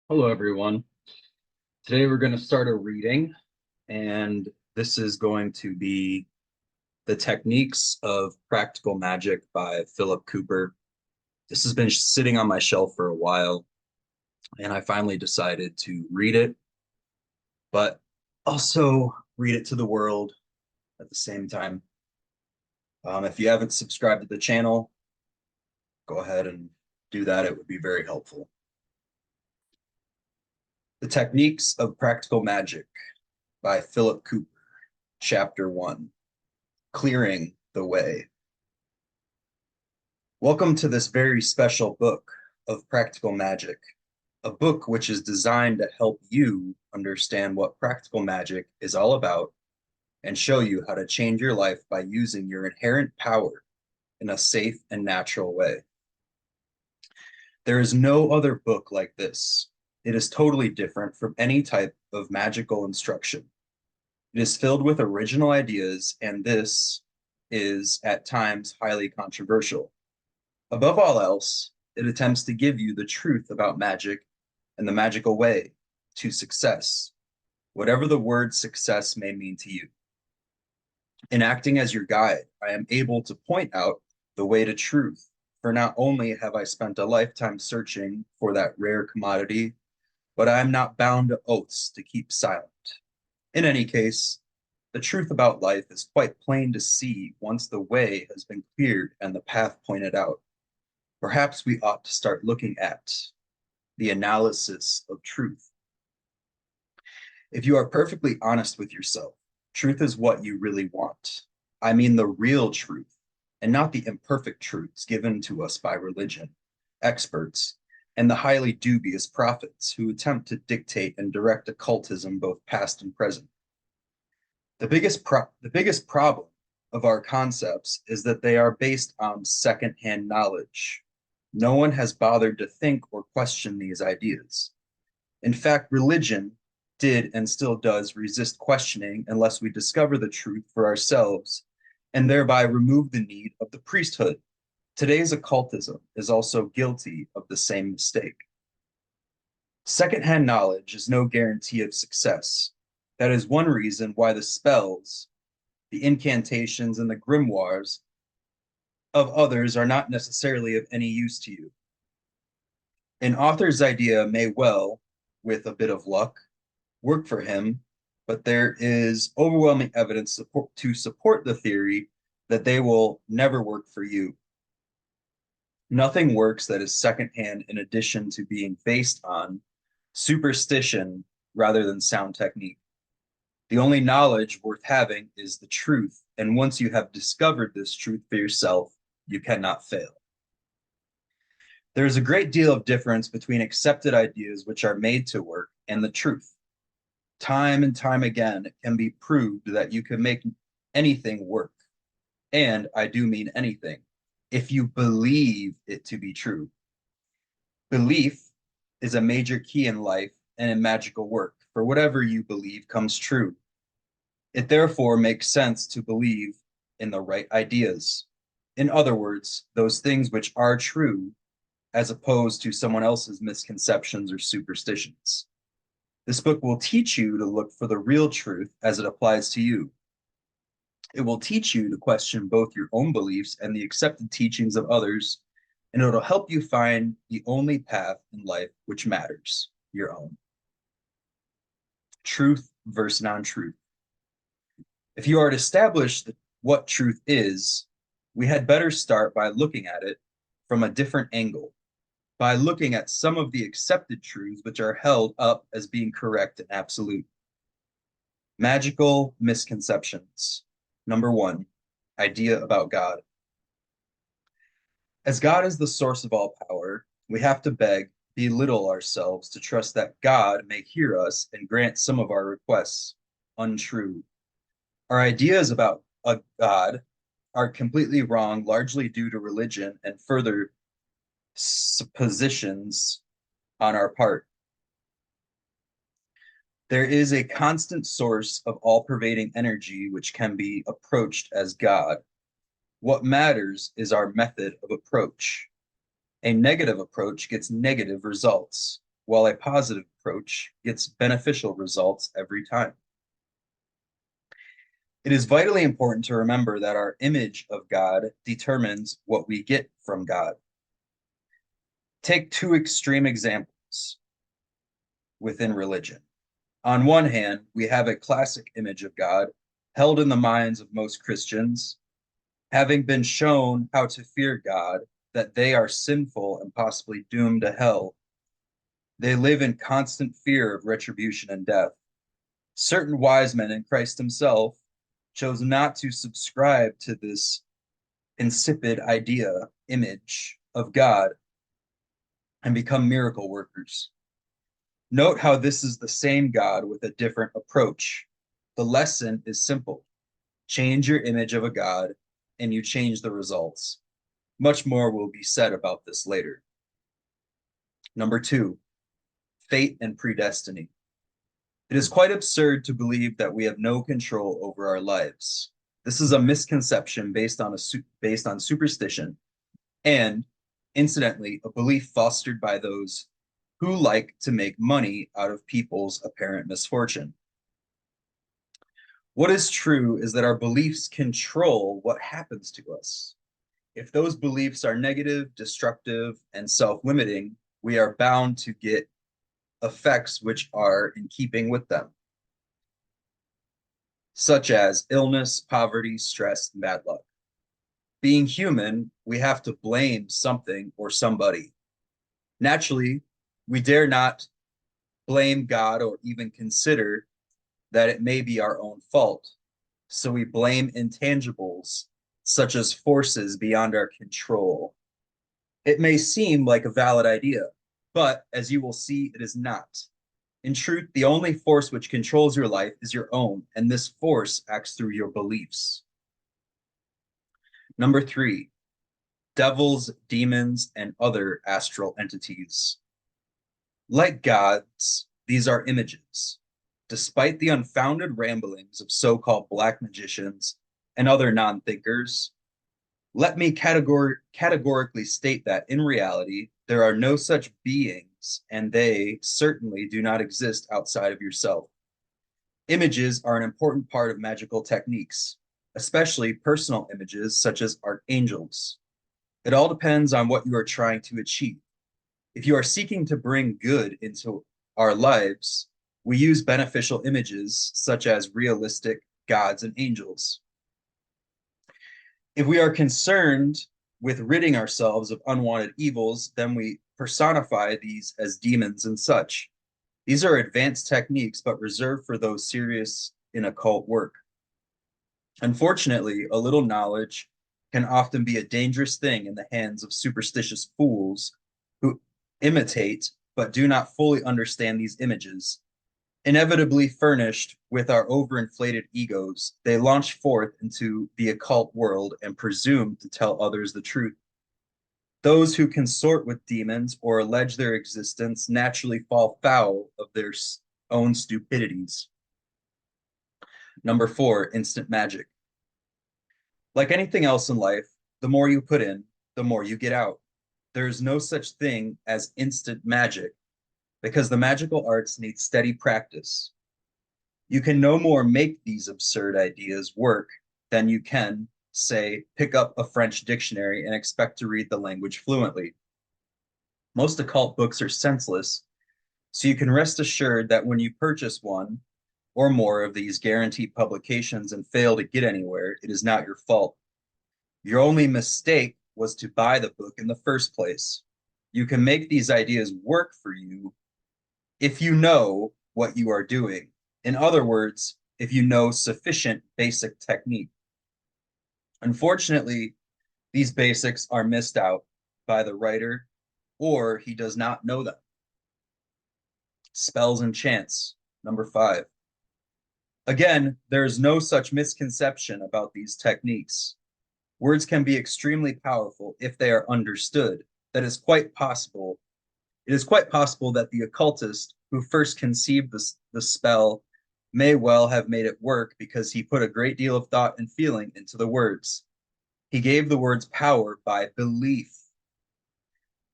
Hello, everyone. Today we're going to start a reading, and this is going to be The Techniques of Practical Magic by Philip Cooper. This has been sitting on my shelf for a while, and I finally decided to read it, but also read it to the world at the same time. If you haven't subscribed to the channel, go ahead and do that. It would be very helpful. The Techniques of Practical Magic by Philip Cooper, Chapter 1. Clearing the Way. Welcome to this very special book of practical magic, a book which is designed to help you understand what practical magic is all about and show you how to change your life by using your inherent power in a safe and natural way. There is no other book like this. It is totally different from any type of magical instruction. It is filled with original ideas, and this is at times highly controversial. Above all else, it attempts to give you the truth about magic and the magical way to success, whatever the word success may mean to you. In acting as your guide, I am able to point out the way to truth, for not only have I spent a lifetime searching for that rare commodity, but I am not bound to oaths to keep silent. In any case, the truth about life is quite plain to see once the way has been cleared and the path pointed out. Perhaps we ought to start looking at the analysis of truth. If you are perfectly honest with yourself, truth is what you really want. I mean the real truth, and not the imperfect truths given to us by religion, experts, and the highly dubious prophets who attempt to dictate and direct occultism both past and present. The biggest problem of our concepts is that they are based on secondhand knowledge. No one has bothered to think or question these ideas. In fact, religion did and still does resist questioning unless we discover the truth for ourselves and thereby remove the need of the priesthood. Today's occultism is also guilty of the same mistake. Secondhand knowledge is no guarantee of success. That is one reason why the spells, the incantations, and the grimoires of others are not necessarily of any use to you. An author's idea may well, with a bit of luck, work for him, but there is overwhelming evidence to support the theory that they will never work for you. Nothing works that is secondhand in addition to being based on superstition rather than sound technique. The only knowledge worth having is the truth, and once you have discovered this truth for yourself, you cannot fail. There is a great deal of difference between accepted ideas which are made to work and the truth. Time and time again, it can be proved that you can make anything work. And I do mean anything, if you believe it to be true. Belief is a major key in life and in magical work, for whatever you believe comes true. It therefore makes sense to believe in the right ideas. In other words, those things which are true, as opposed to someone else's misconceptions or superstitions. This book will teach you to look for the real truth as it applies to you. It will teach you to question both your own beliefs and the accepted teachings of others, and it'll help you find the only path in life which matters, your own. Truth versus non-truth. If you are to establish what truth is, we had better start by looking at it from a different angle, by looking at some of the accepted truths which are held up as being correct and absolute. Magical misconceptions. Number 1, idea about God. As God is the source of all power, we have to belittle ourselves to trust that God may hear us and grant some of our requests. Untrue. Our ideas about a God are completely wrong, largely due to religion and further suppositions on our part. There is a constant source of all-pervading energy which can be approached as God. What matters is our method of approach. A negative approach gets negative results. while a positive approach gets beneficial results every time. It is vitally important to remember that our image of God determines what we get from God. Take two extreme examples within religion. On one hand, we have a classic image of God held in the minds of most Christians, having been shown how to fear God, that they are sinful and possibly doomed to hell. They live in constant fear of retribution and death. Certain wise men in Christ himself chose not to subscribe to this insipid image of God, and become miracle workers. Note how this is the same God with a different approach. The lesson is simple. Change your image of a God, and you change the results. Much more will be said about this later. Number 2, fate and predestiny. It is quite absurd to believe that we have no control over our lives. This is a misconception based on superstition and, incidentally, a belief fostered by those who like to make money out of people's apparent misfortune. What is true is that our beliefs control what happens to us. If those beliefs are negative, destructive, and self-limiting, we are bound to get effects which are in keeping with them, such as illness, poverty, stress, and bad luck. Being human, we have to blame something or somebody. Naturally, we dare not blame God or even consider that it may be our own fault. So we blame intangibles, such as forces beyond our control. It may seem like a valid idea, but as you will see, it is not. In truth, the only force which controls your life is your own, and this force acts through your beliefs. Number 3, devils, demons, and other astral entities. Like gods, these are images. Despite the unfounded ramblings of so-called black magicians and other non-thinkers, let me categorically state that in reality, there are no such beings, and they certainly do not exist outside of yourself. Images are an important part of magical techniques, especially personal images such as archangels. It all depends on what you are trying to achieve. If you are seeking to bring good into our lives, we use beneficial images such as realistic gods and angels. If we are concerned with ridding ourselves of unwanted evils, then we personify these as demons and such. These are advanced techniques, but reserved for those serious in occult work. Unfortunately, a little knowledge can often be a dangerous thing in the hands of superstitious fools who imitate but do not fully understand these images. Inevitably furnished with our overinflated egos, they launch forth into the occult world and presume to tell others the truth. Those who consort with demons or allege their existence naturally fall foul of their own stupidities. Number 4, instant magic. Like anything else in life, the more you put in, the more you get out. There is no such thing as instant magic, because the magical arts need steady practice. You can no more make these absurd ideas work than you can, say, pick up a French dictionary and expect to read the language fluently. Most occult books are senseless, so you can rest assured that when you purchase one or more of these guaranteed publications and fail to get anywhere, it is not your fault. Your only mistake was to buy the book in the first place. You can make these ideas work for you if you know what you are doing. In other words, if you know sufficient basic technique. Unfortunately, these basics are missed out by the writer, or he does not know them. Spells and chants, number 5. Again, there is no such misconception about these techniques. Words can be extremely powerful if they are understood. It is quite possible that the occultist who first conceived the spell may well have made it work because he put a great deal of thought and feeling into the words. He gave the words power by belief.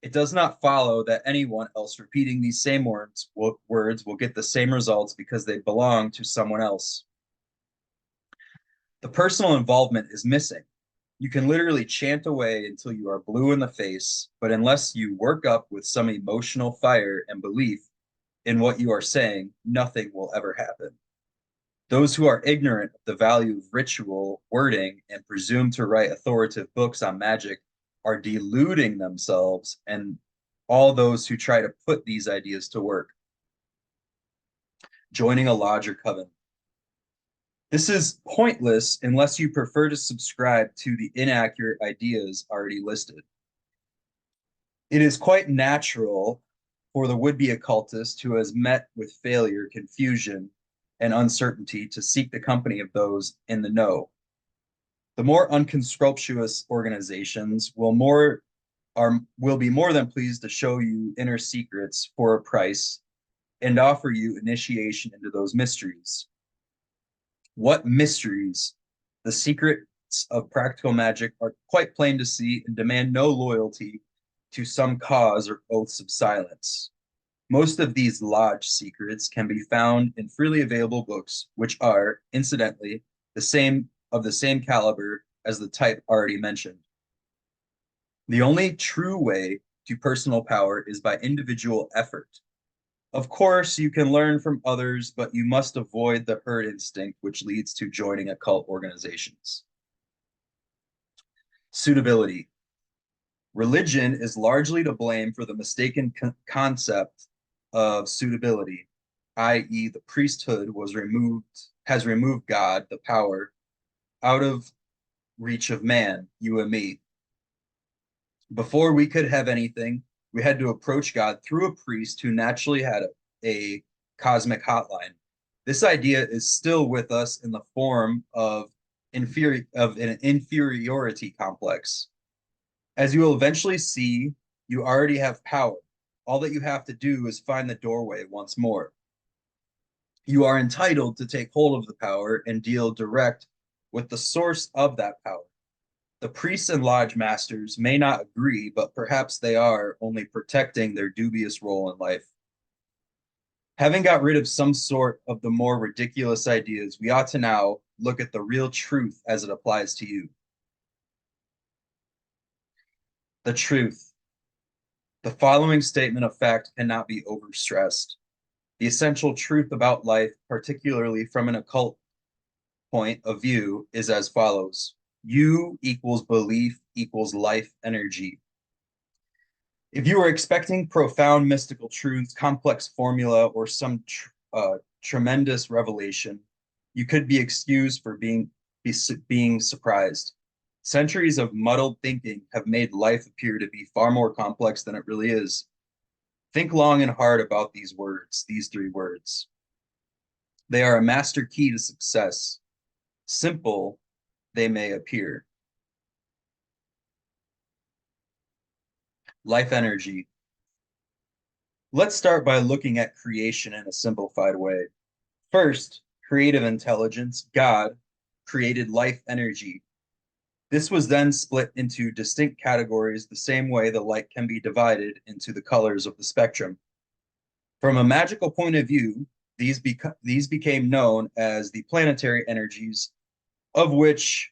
It does not follow that anyone else repeating these same words will get the same results because they belong to someone else. The personal involvement is missing. You can literally chant away until you are blue in the face, but unless you work up with some emotional fire and belief in what you are saying, nothing will ever happen. Those who are ignorant of the value of ritual wording and presume to write authoritative books on magic are deluding themselves and all those who try to put these ideas to work. Joining a lodge or coven. This is pointless unless you prefer to subscribe to the inaccurate ideas already listed. It is quite natural for the would-be occultist who has met with failure, confusion, and uncertainty to seek the company of those in the know. The more unscrupulous organizations will be more than pleased to show you inner secrets for a price and offer you initiation into those mysteries. What mysteries? The secrets of practical magic are quite plain to see and demand no loyalty to some cause or oaths of silence. Most of these lodge secrets can be found in freely available books, which are, incidentally, the same caliber as the type already mentioned. The only true way to personal power is by individual effort. Of course, you can learn from others, but you must avoid the herd instinct, which leads to joining occult organizations. Suitability. Religion is largely to blame for the mistaken concept of suitability, i.e., the priesthood has removed God, the power, out of reach of man, you and me. Before we could have anything, we had to approach God through a priest who naturally had a cosmic hotline. This idea is still with us in the form of an inferiority complex. As you will eventually see, you already have power. All that you have to do is find the doorway once more. You are entitled to take hold of the power and deal direct with the source of that power. The priests and lodge masters may not agree, but perhaps they are only protecting their dubious role in life. Having got rid of some sort of the more ridiculous ideas, we ought to now look at the real truth as it applies to you. The truth. The following statement of fact cannot be overstressed. The essential truth about life, particularly from an occult point of view, is as follows. You equals belief equals life energy. If you are expecting profound mystical truths, complex formula, or some tremendous revelation, you could be excused for being surprised. Centuries of muddled thinking have made life appear to be far more complex than it really is. Think long and hard about these three words. They are a master key to success. Simple they may appear. Life energy. Let's start by looking at creation in a simplified way. First, creative intelligence, God, created life energy. This was then split into distinct categories the same way the light can be divided into the colors of the spectrum. From a magical point of view, these became known as the planetary energies, of which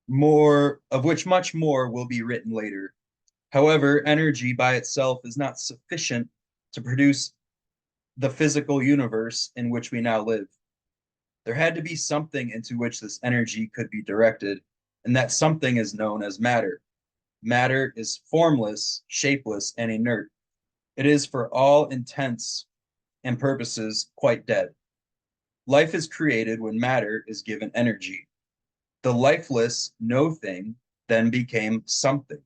much more will be written later. However, energy by itself is not sufficient to produce the physical universe in which we now live. There had to be something into which this energy could be directed, and that something is known as matter. Matter is formless, shapeless, and inert. It is, for all intents and purposes, quite dead. Life is created when matter is given energy. The lifeless no thing then became something.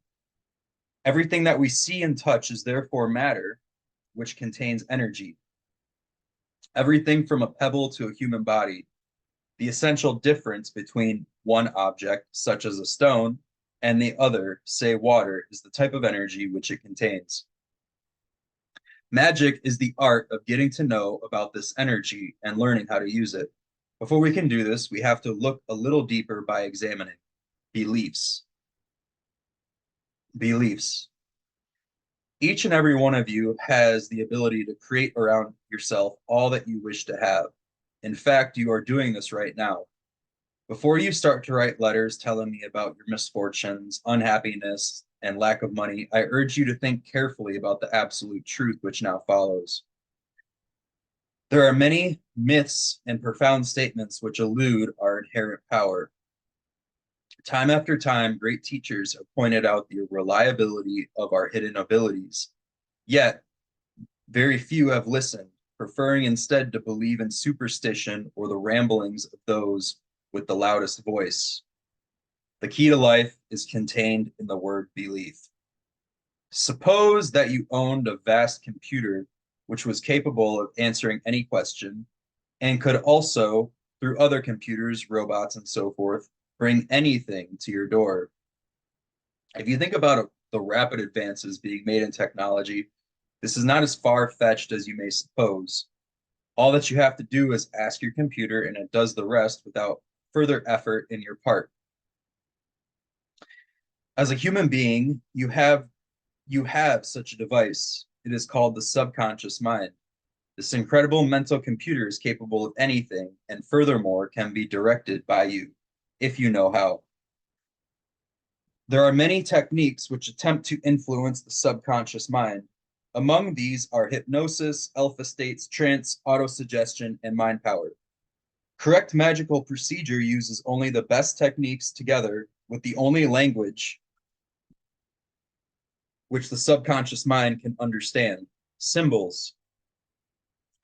Everything that we see and touch is therefore matter, which contains energy. Everything from a pebble to a human body. The essential difference between one object, such as a stone, and the other, say water, is the type of energy which it contains. Magic is the art of getting to know about this energy and learning how to use it. Before we can do this, we have to look a little deeper by examining beliefs. Beliefs. Each and every one of you has the ability to create around yourself all that you wish to have. In fact, you are doing this right now. Before you start to write letters telling me about your misfortunes, unhappiness, and lack of money, I urge you to think carefully about the absolute truth which now follows. There are many myths and profound statements which elude our inherent power. Time after time, great teachers have pointed out the reliability of our hidden abilities. Yet, very few have listened, preferring instead to believe in superstition or the ramblings of those with the loudest voice. The key to life is contained in the word belief. Suppose that you owned a vast computer which was capable of answering any question and could also, through other computers, robots, and so forth, bring anything to your door. If you think about the rapid advances being made in technology, this is not as far-fetched as you may suppose. All that you have to do is ask your computer, and it does the rest without further effort in your part. As a human being, you have such a device. It is called the subconscious mind. This incredible mental computer is capable of anything, and furthermore can be directed by you, if you know how. There are many techniques which attempt to influence the subconscious mind. Among these are hypnosis, alpha states, trance, autosuggestion, and mind power. Correct magical procedure uses only the best techniques together with the only language which the subconscious mind can understand, symbols.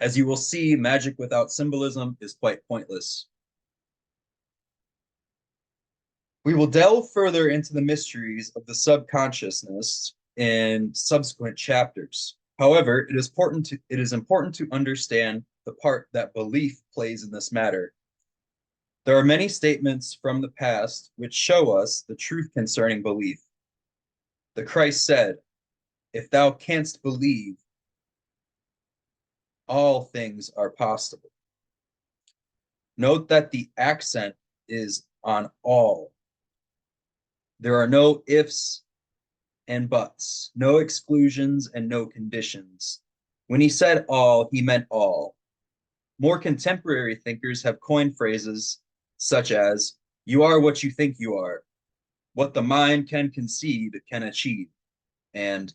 As you will see, magic without symbolism is quite pointless. We will delve further into the mysteries of the subconsciousness in subsequent chapters. However, it is important to understand the part that belief plays in this matter. There are many statements from the past which show us the truth concerning belief. The Christ said, "If thou canst believe, all things are possible." Note that the accent is on all. There are no ifs and buts, no exclusions and no conditions. When he said all, he meant all. More contemporary thinkers have coined phrases such as, "You are what you think you are," "What the mind can conceive, it can achieve," and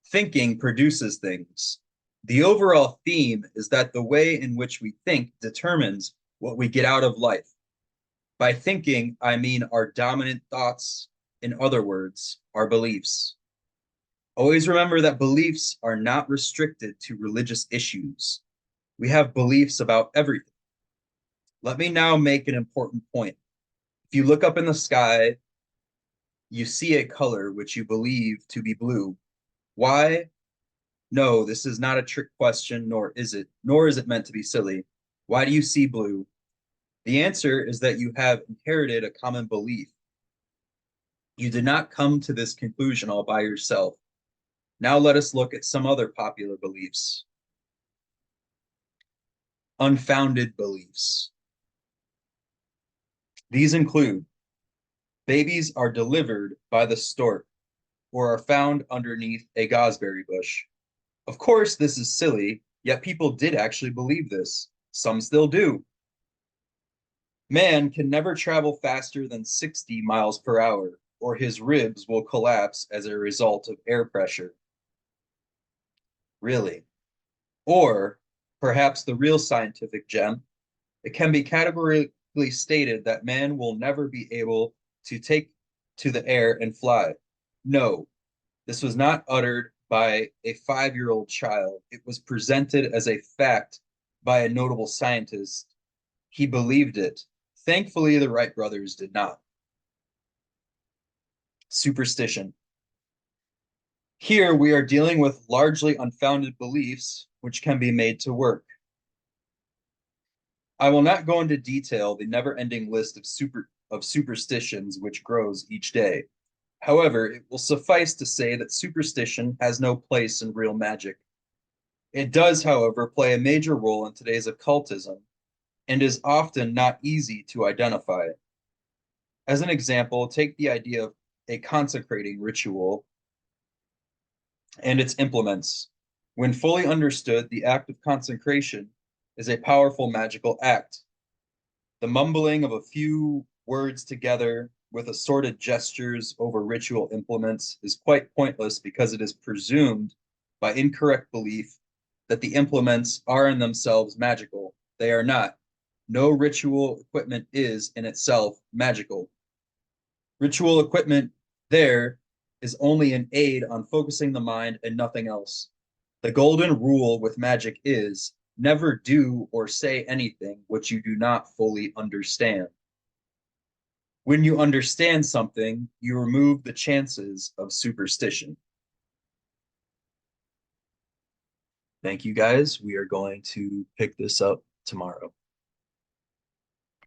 "Thinking produces things." The overall theme is that the way in which we think determines what we get out of life. By thinking, I mean our dominant thoughts, in other words, our beliefs. Always remember that beliefs are not restricted to religious issues. We have beliefs about everything. Let me now make an important point. If you look up in the sky, you see a color which you believe to be blue. Why? No, this is not a trick question, nor is it meant to be silly. Why do you see blue? The answer is that you have inherited a common belief. You did not come to this conclusion all by yourself. Now let us look at some other popular beliefs. Unfounded beliefs. These include babies are delivered by the stork or are found underneath a gooseberry bush. Of course, this is silly, yet people did actually believe this. Some still do. Man can never travel faster than 60 miles per hour, or his ribs will collapse as a result of air pressure. Really? Or perhaps the real scientific gem, it can be categorically stated that man will never be able to take to the air and fly. No, this was not uttered by a 5-year-old child. It was presented as a fact by a notable scientist. He believed it. Thankfully, the Wright brothers did not. Superstition. Here we are dealing with largely unfounded beliefs which can be made to work. I will not go into detail the never-ending list of superstitions which grows each day. However, it will suffice to say that superstition has no place in real magic. It does, however, play a major role in today's occultism and is often not easy to identify. As an example, take the idea of a consecrating ritual. and its implements. When fully understood, the act of consecration is a powerful magical act. The mumbling of a few words together with assorted gestures over ritual implements is quite pointless because it is presumed by incorrect belief that the implements are in themselves magical. They are not. No ritual equipment is in itself magical. Ritual equipment there is only an aid on focusing the mind and nothing else. The golden rule with magic is never do or say anything which you do not fully understand. When you understand something, you remove the chances of superstition. Thank you guys. We are going to pick this up tomorrow.